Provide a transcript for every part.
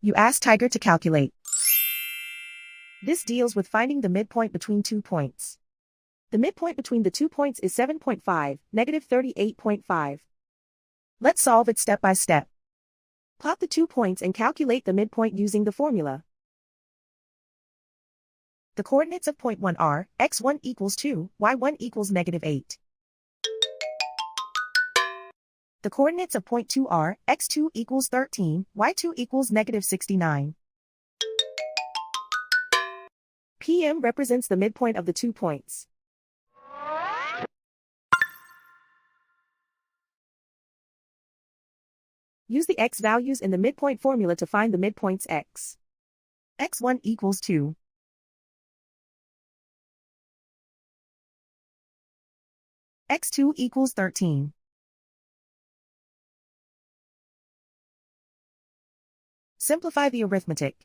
You ask Tiger to calculate. This deals with finding the midpoint between 2 points. The midpoint between the 2 points is 7.5, negative 38.5. Let's solve it step by step. Plot the 2 points and calculate the midpoint using the formula. The coordinates of point 1 are, x1 equals 2, y1 equals negative 8. The coordinates of point 2 are, x2 equals 13, y2 equals negative 69. PM represents the midpoint of the 2 points. Use the x values in the midpoint formula to find the midpoints x. x1 equals 2. x2 equals 13. Simplify the arithmetic.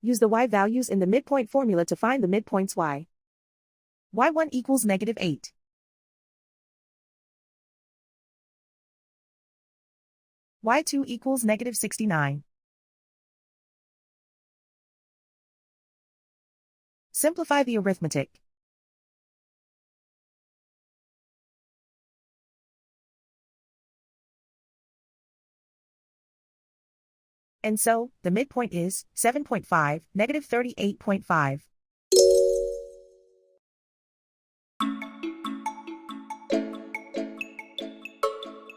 Use the y values in the midpoint formula to find the midpoints y. y1 equals negative 8. y2 equals negative 69. Simplify the arithmetic. And so, the midpoint is 7.5, negative 38.5.